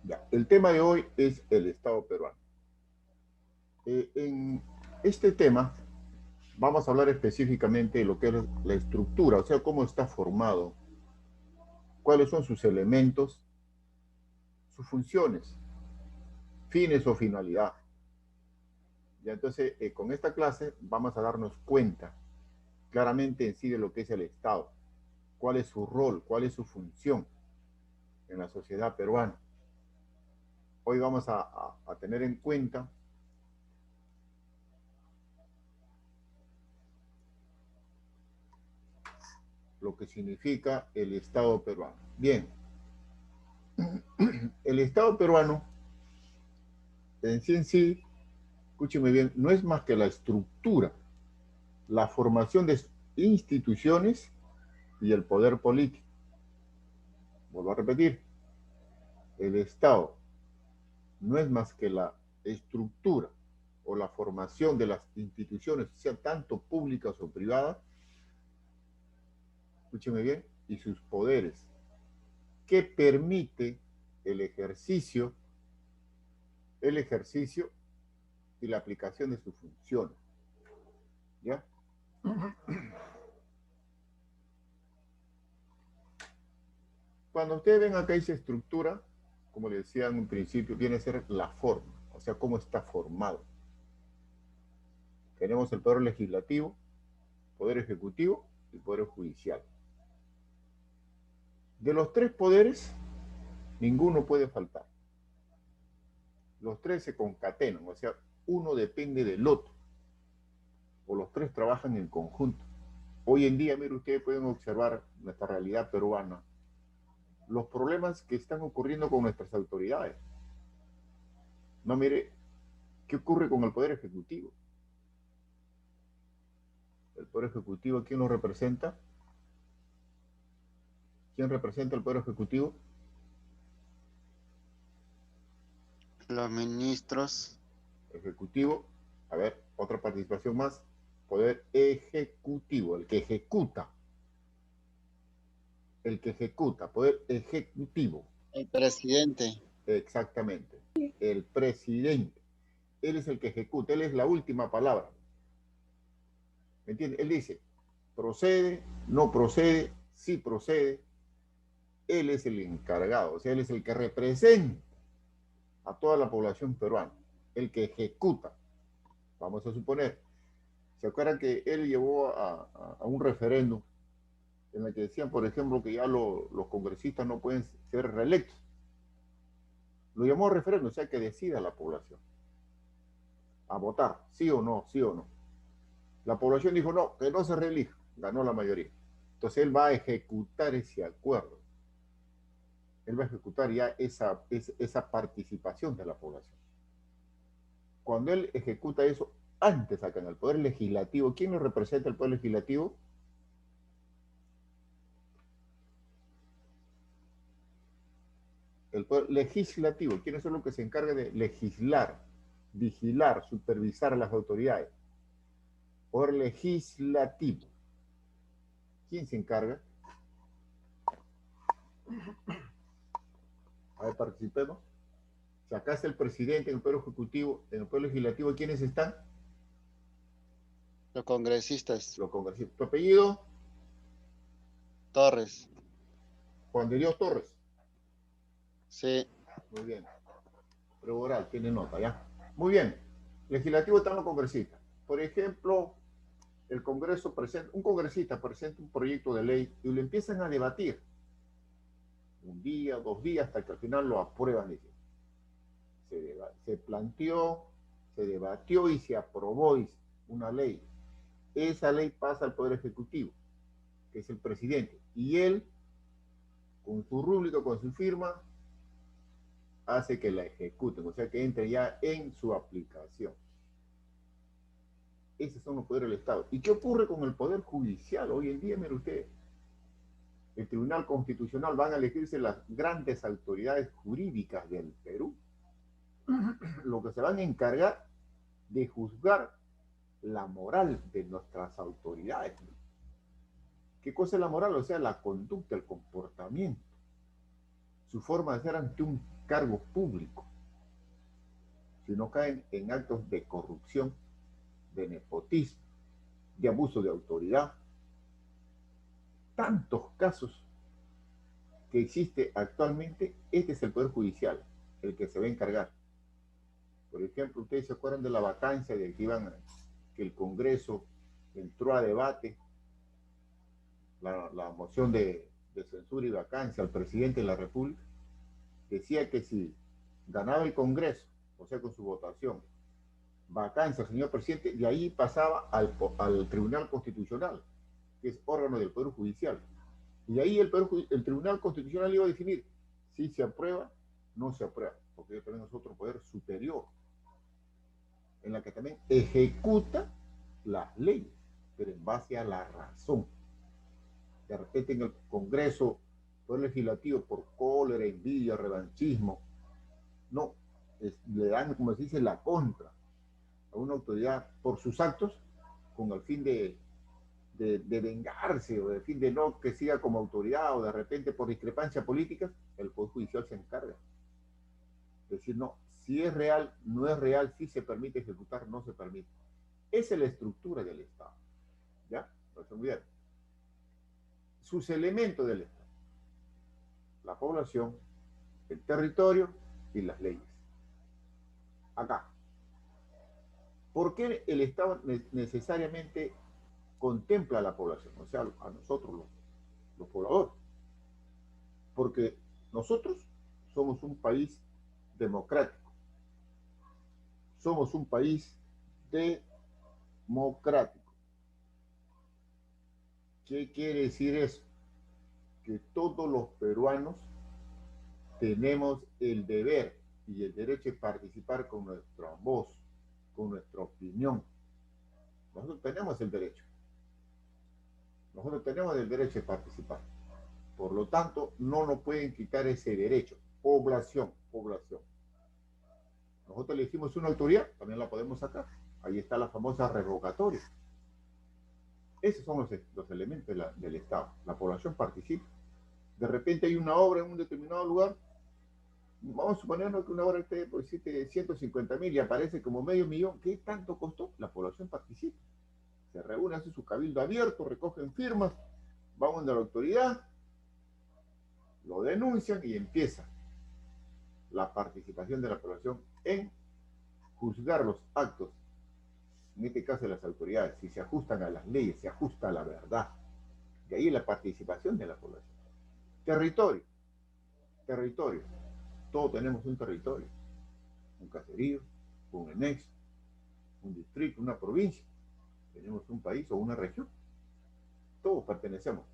Ya, el tema de hoy es el Estado peruano. En este tema vamos a hablar específicamente de lo que es la estructura, o sea, cómo está formado, cuáles son sus elementos, sus funciones, fines o finalidad. Ya, entonces, con esta clase vamos a darnos cuenta claramente en sí de lo que es el Estado, cuál es su rol, cuál es su función en la sociedad peruana. Hoy vamos a tener en cuenta lo que significa el Estado peruano. Bien, el Estado peruano en sí, escúcheme bien, no es más que la estructura, la formación de instituciones y el poder político. Vuelvo a repetir, el Estado no es más que la estructura o la formación de las instituciones, sean tanto públicas o privadas, escúcheme bien, y sus poderes, que permite el ejercicio, el ejercicio y la aplicación de sus funciones. ¿Ya? Cuando ustedes ven acá esa estructura, como les decía en un principio, viene a ser la forma, o sea, cómo está formado. Tenemos el poder legislativo, poder ejecutivo y poder judicial. De los tres poderes, ninguno puede faltar. Los tres se concatenan, o sea, uno depende del otro, o los tres trabajan en conjunto. Hoy en día, mire, ustedes pueden observar nuestra realidad peruana, los problemas que están ocurriendo con nuestras autoridades. No, mire, ¿qué ocurre con el Poder Ejecutivo? El Poder Ejecutivo, ¿quién lo representa? ¿Quién representa el Poder Ejecutivo? Los ministros, Ejecutivo, a ver, otra participación más. Poder Ejecutivo, el que ejecuta, Poder Ejecutivo, el presidente, exactamente, el presidente. Él es el que ejecuta, él es la última palabra. ¿Me entiende? Él dice, procede, no procede, sí procede. Él es el encargado, o sea, él es el que representa a toda la población peruana, el que ejecuta. Vamos a suponer, ¿se acuerdan que él llevó a un referéndum en el que decían, por ejemplo, que ya los congresistas no pueden ser reelectos? Lo llamó referéndum, o sea, que decida la población a votar, sí o no, sí o no. La población dijo no, que no se reelija, ganó la mayoría. Entonces él va a ejecutar ese acuerdo, él va a ejecutar ya esa participación de la población. Cuando él ejecuta eso, antes acá en el Poder Legislativo, ¿quién lo representa el Poder Legislativo? El Poder Legislativo, ¿quiénes son los que se encargan de legislar, vigilar, supervisar a las autoridades? Poder Legislativo. ¿Quién se encarga? A ver, participemos. Si acá está el presidente en el Poder Ejecutivo, en el Poder Legislativo, ¿quiénes están? los congresistas, Los congresistas. ¿Tu apellido? Torres, Juan de Dios Torres. sí, Muy bien. Preboral, tiene nota, ¿ya? Muy bien. Legislativo están los congresistas. Por ejemplo, el Congreso presenta, un congresista presenta un proyecto de ley y lo empiezan a debatir. Un día, 2 días, hasta que al final lo aprueban. Dice. Se planteó, se debatió y se aprobó dice, una ley. Esa ley pasa al Poder Ejecutivo, que es el presidente. Y él, con su rúbrica, con su firma, hace que la ejecuten, o sea que entre ya en su aplicación. Esos son los poderes del Estado. ¿Y qué ocurre con el Poder Judicial? Hoy en día, mire usted, el Tribunal Constitucional van a elegirse las grandes autoridades jurídicas del Perú, lo que se van a encargar de juzgar la moral de nuestras autoridades. ¿Qué cosa es la moral? O sea, la conducta, el comportamiento, su forma de ser ante un cargos públicos, sino caen en actos de corrupción, de nepotismo, de abuso de autoridad. Tantos casos que existe actualmente, este es el Poder Judicial, el que se va a encargar. Por ejemplo, ustedes se acuerdan de la vacancia de que el Congreso entró a debate la moción de censura y vacancia al presidente de la República. Decía que si ganaba el Congreso, o sea, con su votación, vacancia al señor presidente, de ahí pasaba al Tribunal Constitucional, que es órgano del Poder Judicial. Y ahí el Tribunal Constitucional iba a definir si se aprueba, no se aprueba, porque ellos tenemos otro poder superior, en la que también ejecuta las leyes, pero en base a la razón. De repente en el Congreso, Poder Legislativo, por cólera, envidia, revanchismo, no, le dan, como se dice, la contra a una autoridad por sus actos, con el fin de vengarse, o de fin de no que siga como autoridad, o de repente por discrepancia política, el Poder Judicial se encarga. Es decir, no, si es real, no es real, si se permite ejecutar, no se permite. Esa es la estructura del Estado. ¿Ya? Entonces, muy bien. Sus elementos del Estado: la población, el territorio y las leyes. Acá. ¿Por qué el Estado necesariamente contempla a la población? O sea, a nosotros, los pobladores. Porque nosotros somos un país democrático. Somos un país democrático. ¿Qué quiere decir eso? Que todos los peruanos tenemos el deber y el derecho de participar con nuestra voz, con nuestra opinión. Nosotros tenemos el derecho. Nosotros tenemos el derecho de participar. Por lo tanto, no nos pueden quitar ese derecho. Población. Nosotros elegimos una autoridad, también la podemos sacar. Ahí está la famosa revocatoria. Esos son los elementos del Estado. La población participa. De repente hay una obra en un determinado lugar. Vamos a suponernos que una obra esté por 150.000 y aparece como medio millón. ¿Qué tanto costó? La población participa. Se reúne, hace su cabildo abierto, recogen firmas, van a la autoridad, lo denuncian y empieza la participación de la población en juzgar los actos, en este caso de las autoridades, si se ajustan a las leyes, se ajusta a la verdad. De ahí la participación de la población. Territorio. Todos tenemos un territorio, un caserío, un anexo, un distrito, una provincia. Tenemos un país o una región. Todos pertenecemos.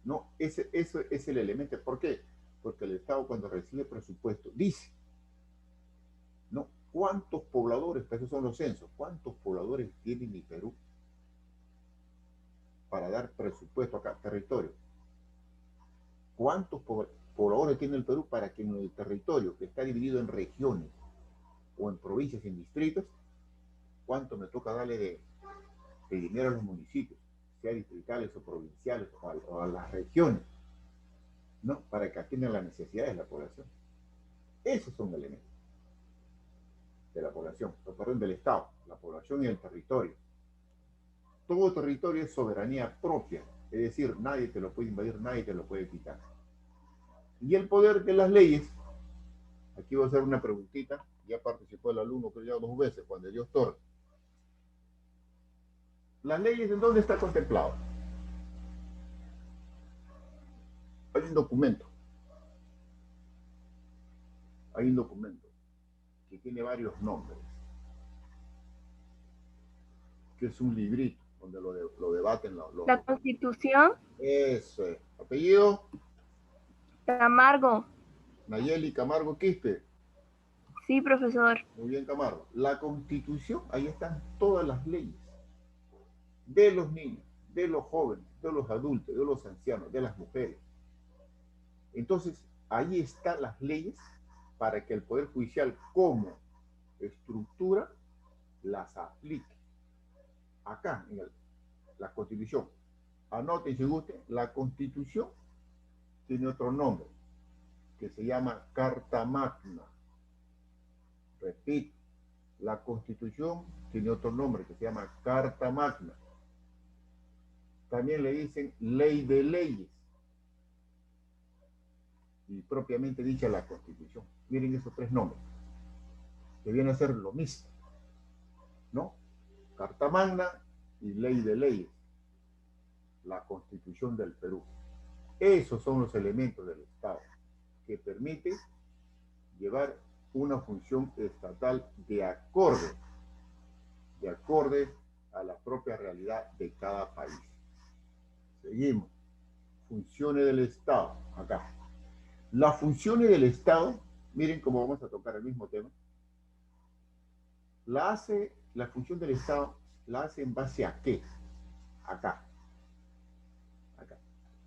No, ese es el elemento. ¿Por qué? Porque el Estado, cuando recibe presupuesto, dice, no, ¿cuántos pobladores? Esos son los censos. ¿Cuántos pobladores tiene mi Perú para dar presupuesto acá? Territorio. ¿Cuántos pobladores tiene el Perú para que en el territorio, que está dividido en regiones o en provincias, en distritos, cuánto me toca darle de dinero a los municipios, sea distritales o provinciales, o a las regiones, ¿no? Para que atiendan las necesidades de la población. Esos son elementos de la población, perdón, del Estado, la población y el territorio. Todo territorio es soberanía propia, es decir, nadie te lo puede invadir, nadie te lo puede quitar. Y el poder de las leyes, aquí voy a hacer una preguntita, ya participó el alumno que ya 2 veces, Juan de Dios Torres. ¿Las leyes en dónde está contemplado? Hay un documento que tiene varios nombres, que es un librito donde lo debaten La Constitución. Eso es. ¿Apellido? Camargo. Nayeli Camargo Quispe. Sí, profesor. Muy bien, Camargo. La Constitución, ahí están todas las leyes de los niños, de los jóvenes, de los adultos, de los ancianos, de las mujeres. Entonces, ahí están las leyes para que el Poder Judicial, como estructura, las aplique. Acá, en la Constitución. Anoten si guste, la Constitución tiene otro nombre, que se llama Carta Magna. Repito, la Constitución tiene otro nombre que se llama Carta Magna. También le dicen ley de leyes. Y propiamente dicha la Constitución. Miren esos tres nombres, que vienen a ser lo mismo, ¿no? Carta Magna y ley de leyes. La Constitución del Perú. Esos son los elementos del Estado que permiten llevar una función estatal de acorde a la propia realidad de cada país. Seguimos. Funciones del Estado. Acá. Las funciones del Estado, miren cómo vamos a tocar el mismo tema. La función del Estado la hace en base a qué. Acá.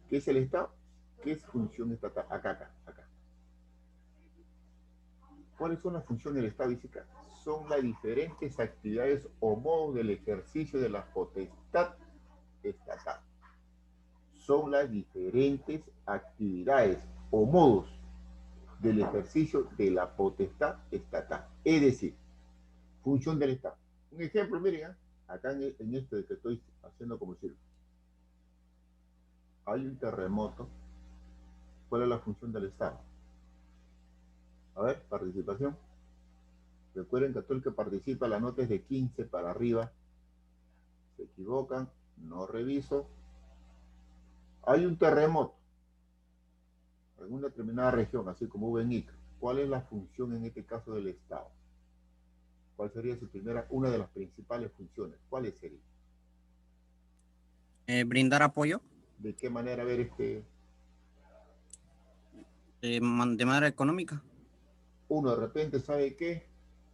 ¿Qué es el Estado? ¿Qué es función estatal? Acá. ¿Cuáles son las funciones del Estado? Dice acá. Son las diferentes actividades o modos del ejercicio de la potestad estatal. Son las diferentes actividades o modos del ejercicio de la potestad estatal. Es decir, función del Estado. Un ejemplo, miren, acá en este que estoy haciendo como círculo. Hay un terremoto. ¿Cuál es la función del Estado? A ver, participación. Recuerden que todo el que participa, la nota es de 15 para arriba. Se equivocan, no reviso. Hay un terremoto en una determinada región, así como hubo en Ica. ¿Cuál es la función en este caso del Estado? ¿Cuál sería una de las principales funciones? ¿Cuáles serían? Brindar apoyo. ¿De qué manera ver De manera económica. Uno de repente sabe que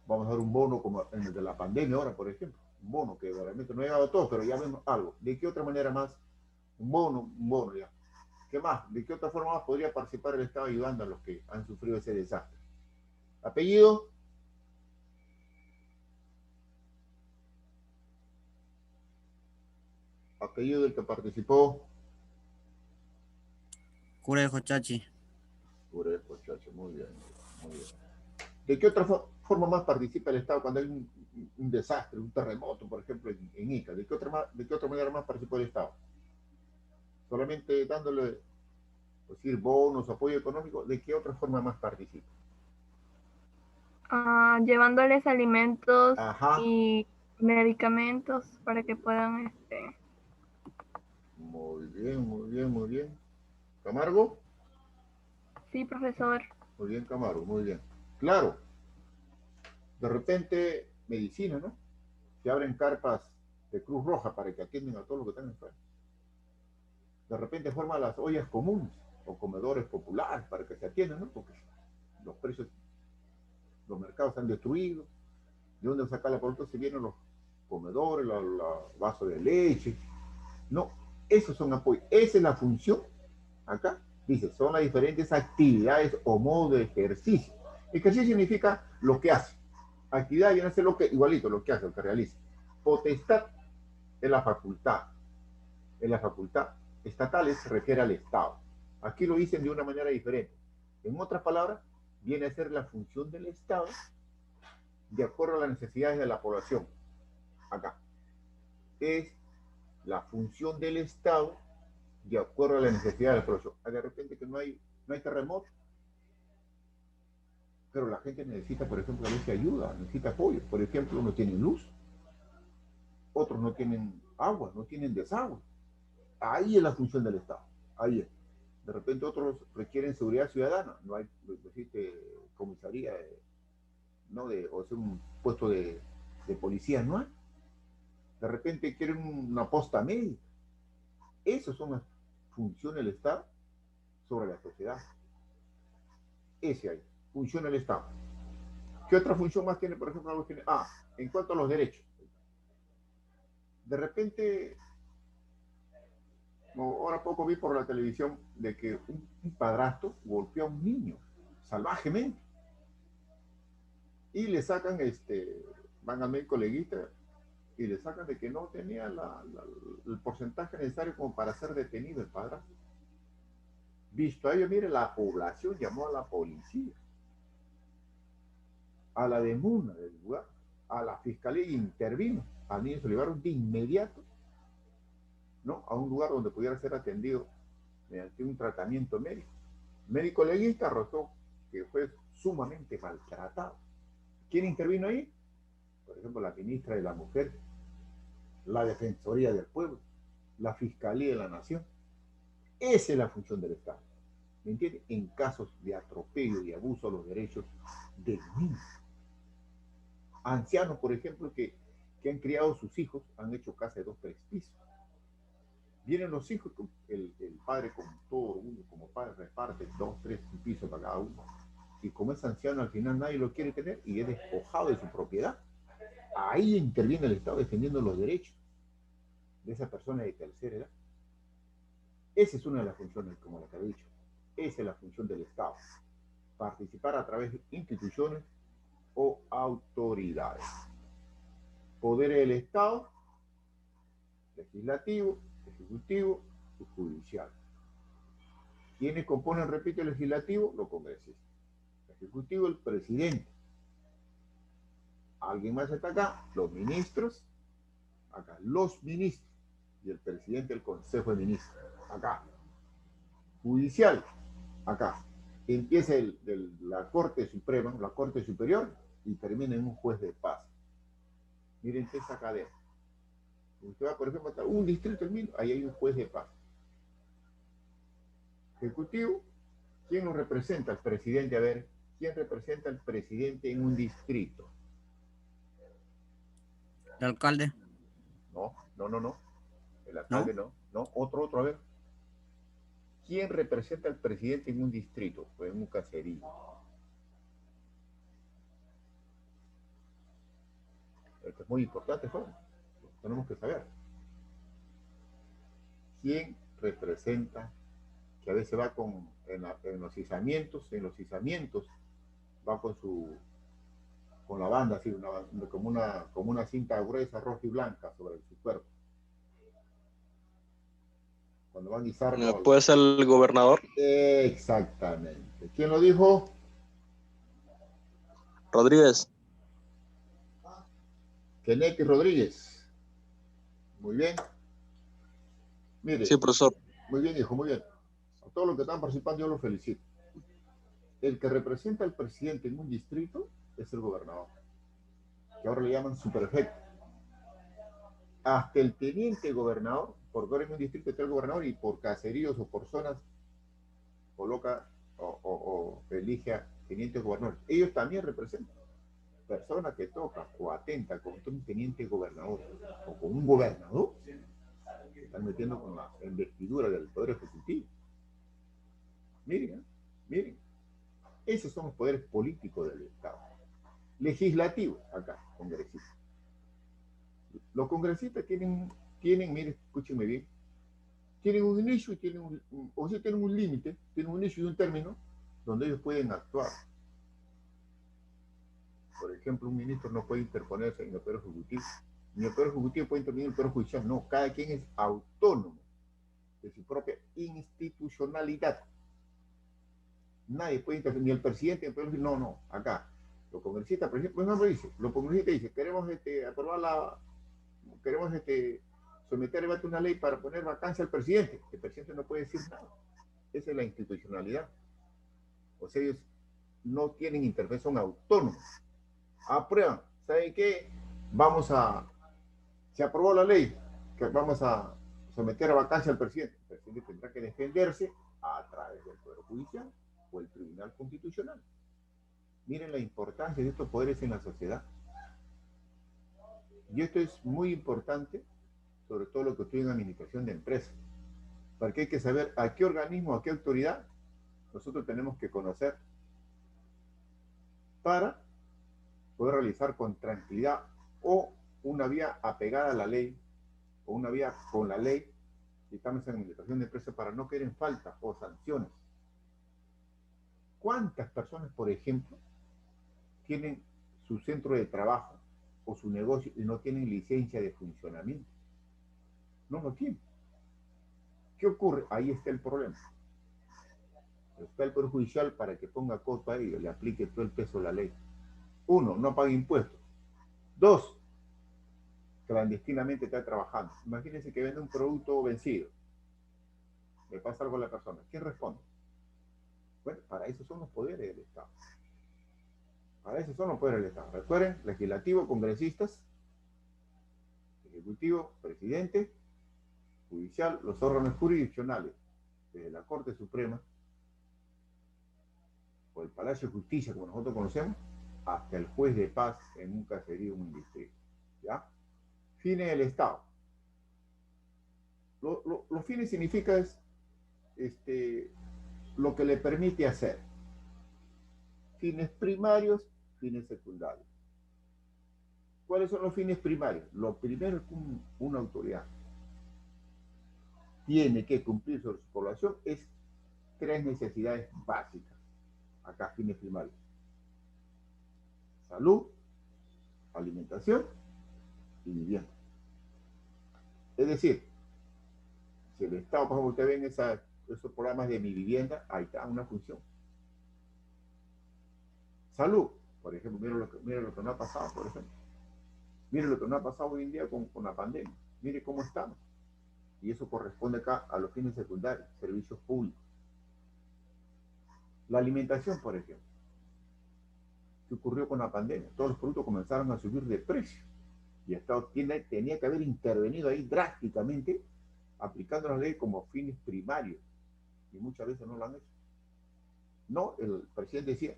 vamos a dar un bono como en el de la pandemia ahora, por ejemplo? Un bono que realmente no ha llegado a todo, pero ya vemos algo. ¿De qué otra manera más? Un bono ya. ¿Qué más? ¿De qué otra forma más podría participar el Estado ayudando a los que han sufrido ese desastre? ¿Apellido? Apellido del que participó. Curejo Chachi. Curejo Chachi, muy bien. ¿De qué otra forma más participa el Estado cuando hay un desastre, un terremoto, por ejemplo, en Ica? ¿De qué otra manera más participa el Estado? Solamente dándole, decir, bonos, apoyo económico. ¿De qué otra forma más participa? Llevándoles alimentos Ajá. y medicamentos para que puedan Muy bien. ¿Camargo? Sí, profesor. Muy bien, Camargo, muy bien. Claro, de repente, medicina, ¿no? Se abren carpas de Cruz Roja para que atiendan a todos los que están enfermos. De repente forman las ollas comunes o comedores populares para que se atiendan, ¿no? Porque los precios, los mercados están destruidos. ¿De dónde sacar la producto? Se vienen los comedores, los vasos de leche. No, esos son apoyos. Esa es la función. Acá dice, son las diferentes actividades o modos de ejercicio. Ejercicio significa lo que hace. Actividad viene a ser igualito, lo que hace, lo que realiza. Potestad es la facultad. Es la facultad. Estatal se refiere al Estado. Aquí lo dicen de una manera diferente. En otras palabras, viene a ser la función del Estado de acuerdo a las necesidades de la población. Acá. Es la función del Estado de acuerdo a las necesidades de la población. De repente que no hay terremoto, pero la gente necesita, por ejemplo, a veces ayuda, necesita apoyo. Por ejemplo, no tienen luz, otros no tienen agua, no tienen desagüe. Ahí es la función del Estado. Ahí es. De repente otros requieren seguridad ciudadana. No hay, existe comisaría, ¿no? O sea, un puesto de policía, no hay. De repente quieren una posta médica. Esas son las funciones del Estado sobre la sociedad. Ese hay. Funciona el Estado. ¿Qué otra función más tiene, por ejemplo, en cuanto a los derechos? De repente, ahora poco vi por la televisión de que un padrastro golpeó a un niño salvajemente y le sacan, van al médico legista y le sacan de que no tenía el porcentaje necesario como para ser detenido el padrastro. Visto a ello, mire, la población llamó a la policía. a la demuna del lugar, a la fiscalía y intervino. Al niño se lo llevaron de inmediato, ¿no?, a un lugar donde pudiera ser atendido mediante un tratamiento médico. El médico legista arrojó que fue sumamente maltratado. ¿Quién intervino ahí? Por ejemplo, la ministra de la Mujer, la Defensoría del Pueblo, la Fiscalía de la Nación. Esa es la función del Estado, ¿me entiende? En casos de atropello y abuso a los derechos del niño. Ancianos, por ejemplo, que han criado sus hijos, han hecho casa de 2, 3 pisos. Vienen los hijos, el padre con todo uno, como padre reparte 2, 3 pisos para cada uno. Y como es anciano, al final nadie lo quiere tener y es despojado de su propiedad. Ahí interviene el Estado defendiendo los derechos de esa persona de tercera edad. Esa es una de las funciones, como lo que he dicho. Esa es la función del Estado. Participar a través de instituciones o autoridades. Poderes del Estado: legislativo, ejecutivo y judicial. ¿Quiénes componen, repito, el legislativo? Los congresistas. El ejecutivo, el presidente. ¿Alguien más está acá? Los ministros. Acá, los ministros. Y el presidente del Consejo de Ministros. Acá. Judicial. Acá. Empieza la Corte Suprema, la Corte Superior, y termina en un juez de paz. Miren esta cadena. Usted va, por ejemplo, a un distrito del mismo, ahí hay un juez de paz. Ejecutivo, ¿quién lo representa? El presidente. A ver, ¿quién representa al presidente en un distrito? ¿El alcalde? No. El alcalde no. Otro, a ver. ¿Quién representa al presidente en un distrito o en un caserío? Esto es muy importante, joven. Tenemos que saber. ¿Quién representa? Que a veces va en los izamientos va con la banda, así, como una cinta gruesa, roja y blanca sobre su cuerpo. Cuando van a izarlo. ¿Puede ser el gobernador? Exactamente. ¿Quién lo dijo? Rodríguez. Kennedy Rodríguez. Muy bien. Mire. Sí, profesor. Muy bien, hijo, muy bien. A todos los que están participando, yo los felicito. El que representa al presidente en un distrito es el gobernador, que ahora le llaman superprefecto. Hasta el teniente gobernador, porque ahora en un distrito está el gobernador y por caseríos o por zonas coloca o elige a teniente gobernador. Ellos también representan personas que tocan o atentan contra un teniente gobernador o con un gobernador, se están metiendo con la investidura del poder ejecutivo. Miren, miren, esos son los poderes políticos del Estado. Legislativo, acá, congresistas. Los congresistas tienen, miren, escúchenme bien, tienen un inicio y tienen un límite, tienen un inicio y un término donde ellos pueden actuar. Por ejemplo, un ministro no puede interponerse en el Poder Ejecutivo, ni el Poder Ejecutivo puede intervenir en el Poder Judicial. No, cada quien es autónomo de su propia institucionalidad. Nadie puede intervenir, ni el presidente, ni el Poder Judicial. No, acá. Los congresistas, por ejemplo, los congresistas dicen, queremos aprobar queremos someter a debate una ley para poner vacancia al presidente. El presidente no puede decir nada. Esa es la institucionalidad. O sea, ellos no tienen intervención autónoma. Aprueban. ¿Saben qué? Se aprobó la ley, que vamos a someter a vacancia al presidente. El presidente tendrá que defenderse a través del Poder Judicial o el Tribunal Constitucional. Miren la importancia de estos poderes en la sociedad. Y esto es muy importante, sobre todo lo que estoy en administración de empresas, porque hay que saber a qué organismo, a qué autoridad nosotros tenemos que conocer para poder realizar con tranquilidad o una vía apegada a la ley o una vía con la ley, si estamos en administración de empresas, para no caer en falta o sanciones. ¿Cuántas personas, por ejemplo, tienen su centro de trabajo o su negocio y no tienen licencia de funcionamiento? No lo tienen. ¿Qué ocurre? Ahí está el problema. Está el Poder Judicial para que ponga coto a ello, le aplique todo el peso de la ley. Uno, no paga impuestos. Dos, clandestinamente está trabajando. Imagínense que vende un producto vencido. Le pasa algo a la persona. ¿Quién responde? Bueno, para eso son los poderes del Estado. Para eso son los poderes del Estado. Recuerden, legislativo, congresistas, ejecutivo, presidente, judicial, los órganos jurisdiccionales, desde la Corte Suprema, o el Palacio de Justicia, como nosotros conocemos, hasta el juez de paz en un caserío, en un distrito. ¿Ya? Fines del Estado. Los fines significa lo que le permite hacer. Fines primarios, fines secundarios. ¿Cuáles son los fines primarios? Lo primero es que una autoridad tiene que cumplir sobre su población es 3 necesidades básicas. Acá, fines primarios. Salud, alimentación y vivienda. Es decir, si el Estado, por ejemplo, usted ve en esos programas de Mi Vivienda, ahí está una función. Salud, por ejemplo, mire lo que no ha pasado, por ejemplo. Mire lo que no ha pasado hoy en día con la pandemia. Mire cómo estamos. Y eso corresponde acá a los fines secundarios, servicios públicos. La alimentación, por ejemplo. ¿Qué ocurrió con la pandemia? Todos los productos comenzaron a subir de precio. Y el Estado tenía que haber intervenido ahí drásticamente, aplicando la ley como fines primarios. Y muchas veces no lo han hecho. No, el presidente decía,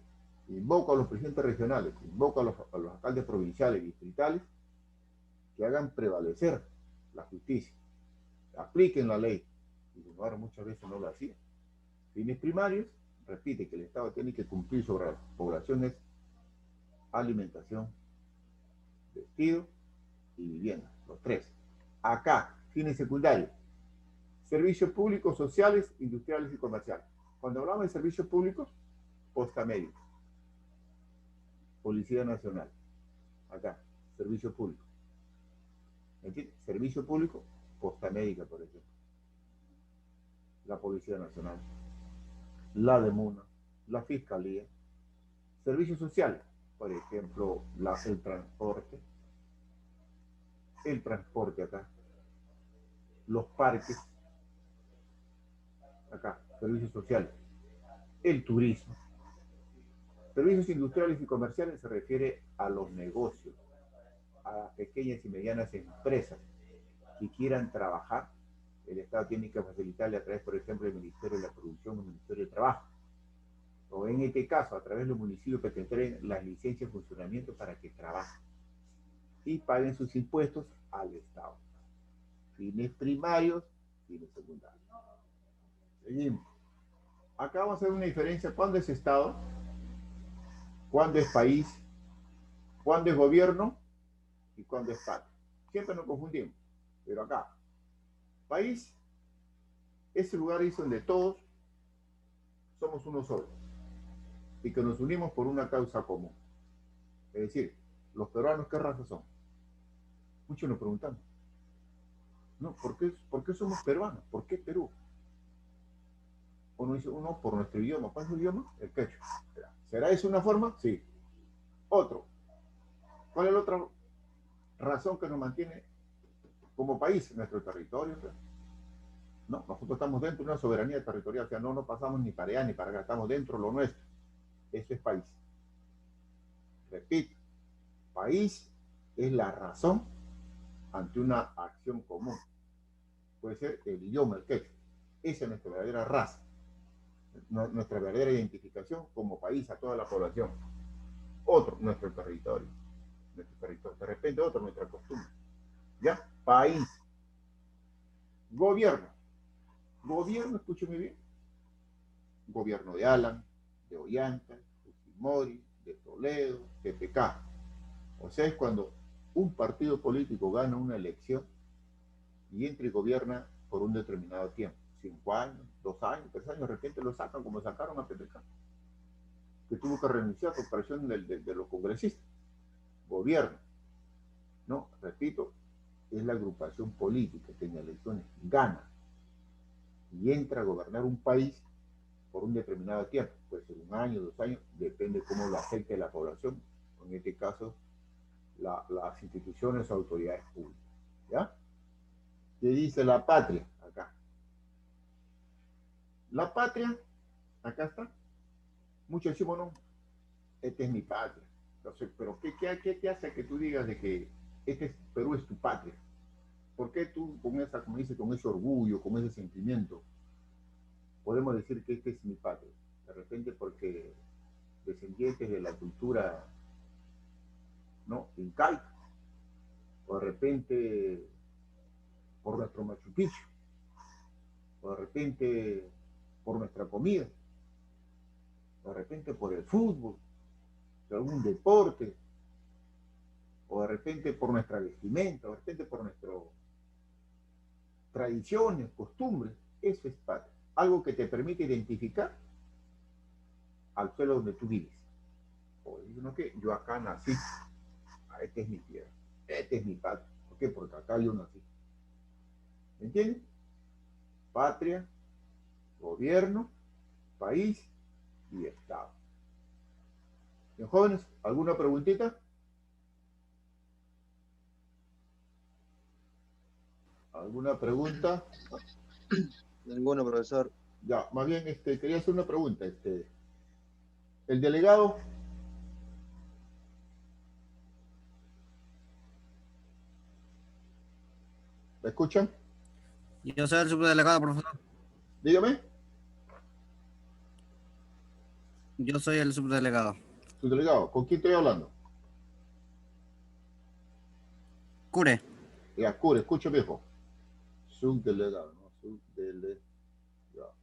invoco a los presidentes regionales, invoco a los alcaldes provinciales y distritales que hagan prevalecer la justicia, apliquen la ley. Y sin embargo, muchas veces no lo hacían. Fines primarios, repite que el Estado tiene que cumplir sobre las poblaciones alimentación, vestido y vivienda, los 3. Acá, fines secundarios, servicios públicos, sociales, industriales y comerciales. Cuando hablamos de servicios públicos, posta médica, Policía Nacional, acá, servicio público. ¿Entiendes? Servicio público, posta médica, por ejemplo. La Policía Nacional, la DEMUNA, la Fiscalía, servicios sociales, por ejemplo, el transporte acá, los parques, acá, servicios sociales, el turismo. Servicios industriales y comerciales se refiere a los negocios, a las pequeñas y medianas empresas que quieran trabajar. El Estado tiene que facilitarle a través, por ejemplo, del Ministerio de la Producción o el Ministerio de Trabajo. O en este caso, a través de los municipios que te entreguen las licencias de funcionamiento para que trabajen y paguen sus impuestos al Estado. Fines primarios, fines secundarios. Seguimos. Acá vamos a hacer una diferencia. ¿Cuándo es Estado? ¿Cuándo es país? ¿Cuándo es gobierno? ¿Y cuándo es patria? Siempre nos confundimos. Pero acá, país es el lugar donde todos somos uno solo y que nos unimos por una causa común. Es decir, los peruanos, ¿qué raza son? Muchos nos preguntan, ¿no? ¿Por qué somos peruanos? ¿Por qué Perú? Uno dice, uno por nuestro idioma. ¿Cuál es el idioma? El quechua. ¿Será eso una forma? Sí. Otro. ¿Cuál es la otra razón que nos mantiene como país en nuestro territorio? No, nosotros estamos dentro de una soberanía territorial, o sea, no pasamos ni para allá ni para acá, estamos dentro de lo nuestro. Eso es país. Repito, país es la razón ante una acción común. Puede ser el idioma, el quechua. Esa es nuestra verdadera raza, nuestra verdadera identificación como país a toda la población. Otro, nuestro territorio. De repente otro, nuestra costumbre. ¿Ya? País. Gobierno. Gobierno, escúcheme bien. Gobierno de Alan, de Ollanta, de Fujimori, de Toledo, de PK. O sea, es cuando un partido político gana una elección y entra y gobierna por un determinado tiempo. 5 años, 2 años, 3 años, de repente lo sacan como sacaron a PPK, que tuvo que renunciar por presión de los congresistas. Gobierno, no, repito, es la agrupación política que en elecciones gana y entra a gobernar un país por un determinado tiempo, puede ser 1 año, 2 años, depende cómo lo acepte la población en este caso las instituciones o autoridades públicas. ¿Ya? ¿Qué dice la patria? Acá. La patria, acá está. Muchos decimos, no, esta es mi patria. Entonces, pero ¿qué te hace que tú digas de que Perú es tu patria? ¿Por qué tú con ese orgullo, con ese sentimiento, podemos decir que esta es mi patria? De repente porque descendientes de la cultura, ¿no?, incaica, o de repente por nuestro Machu Picchu, o de repente por nuestra comida, o de repente por el fútbol, de algún deporte, o de repente por nuestra vestimenta, o de repente por nuestras tradiciones, costumbres. Eso es patria. Algo que te permite identificar al suelo donde tú vives. O ¿no? Que yo acá nací, esta es mi tierra, esta es mi patria. ¿Por qué? Porque acá yo nací. ¿Me entiendes? Patria, gobierno, país y Estado. Bien, jóvenes, ¿alguna preguntita? ¿Alguna pregunta? Ninguno, profesor. Ya, más bien, quería hacer una pregunta. El delegado, ¿me escuchan? Yo soy el subdelegado, profesor. Dígame. Yo soy el subdelegado. Su delegado, ¿con quién estoy hablando? Cure. Ya, Cure, escucha, viejo. Subdelegado, ¿no? Subdelegado.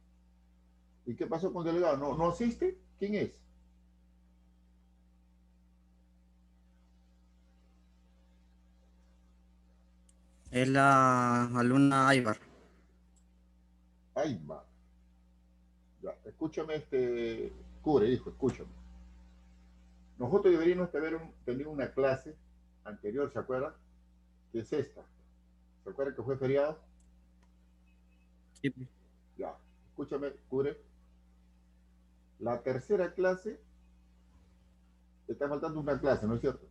¿Y qué pasó con el delegado? ¿No asiste? ¿Quién es? Es la alumna Aybar. Ahí va. Ya, escúchame, Cure, hijo, escúchame. Nosotros deberíamos haber tenido una clase anterior, ¿se acuerdan? Que es esta. ¿Se acuerdan que fue feriado? Sí. Ya, escúchame, Cure. La tercera clase, te está faltando una clase, ¿no es cierto?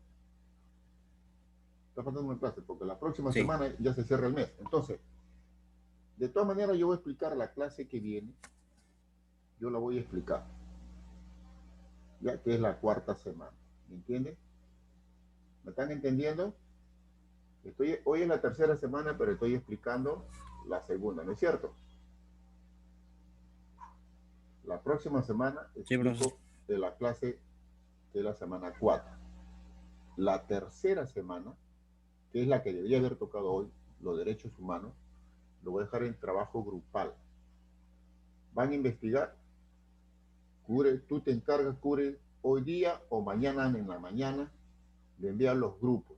Está faltando una clase, porque la próxima Sí. semana ya se cierra el mes. Entonces, de todas maneras, yo voy a explicar la clase que viene. Yo la voy a explicar. Ya que es la cuarta semana. ¿Me entienden? ¿Me están entendiendo? Hoy es la tercera semana, pero estoy explicando la segunda, ¿no es cierto? La próxima semana explico de la clase de la semana 4. La tercera semana, que es la que debería haber tocado hoy, los derechos humanos, lo voy a dejar en trabajo grupal. Van a investigar. Cure, tú te encargas, Cure, hoy día o mañana en la mañana de enviar los grupos.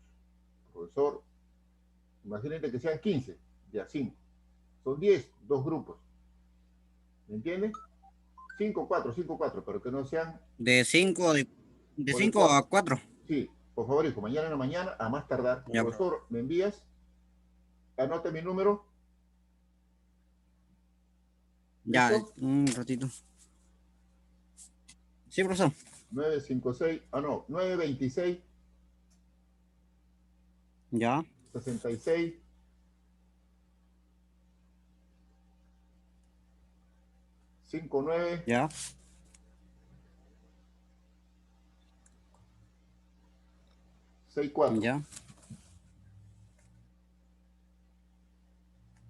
Profesor, imagínate que sean 15, ya 5. Son 10, 2 grupos. ¿Me entiendes? 5, 4, pero que no sean... De 5 a 4. Sí, por favor, hijo, mañana en la mañana, a más tardar. Ya, profesor, ¿me envías? Anote mi número. Ya, ¿Listo? un ratito. Sí, profesor. 956, 926. Ya. 66. 59. Ya. 64. Ya.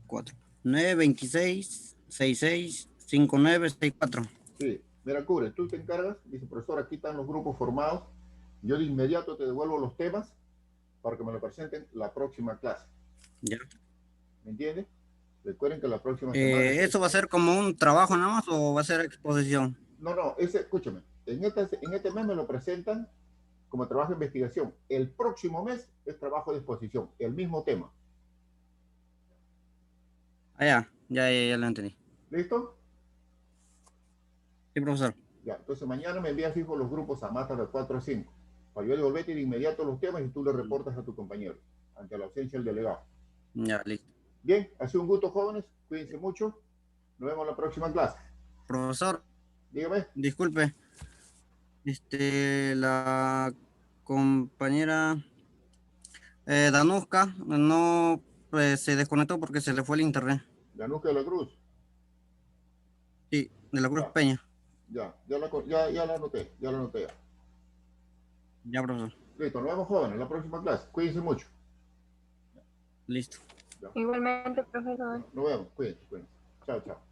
4. 9, 26, 66, 59, 64. Sí, mira, Cubre, tú te encargas, dice profesor, aquí están los grupos formados. Yo de inmediato te devuelvo los temas para que me lo presenten la próxima clase. Ya. ¿Me entiendes? Recuerden que la próxima semana... ¿Eso va a ser como un trabajo nada más o va a ser exposición? No, escúchame, en este mes me lo presentan como trabajo de investigación. El próximo mes es trabajo de exposición, el mismo tema. Ah, ya lo entendí. ¿Listo? Sí, profesor. Ya, entonces mañana me envías, hijo, los grupos a Mata de 4 a 5. Para yo devolverte de inmediato los temas y tú le reportas a tu compañero, ante la ausencia del delegado. Ya, listo. Bien, ha sido un gusto, jóvenes. Cuídense mucho. Nos vemos en la próxima clase. Profesor, Dígame. disculpe. La compañera Danuska no se desconectó porque se le fue el internet. Yanuska de la Cruz. Sí, de la Cruz Ya. Peña. Ya la anoté, ya. Ya, profesor. Listo, nos vemos jóvenes en la próxima clase. Cuídense mucho. Listo. Igualmente, profesor. Nos vemos, cuídense. Chao, chao.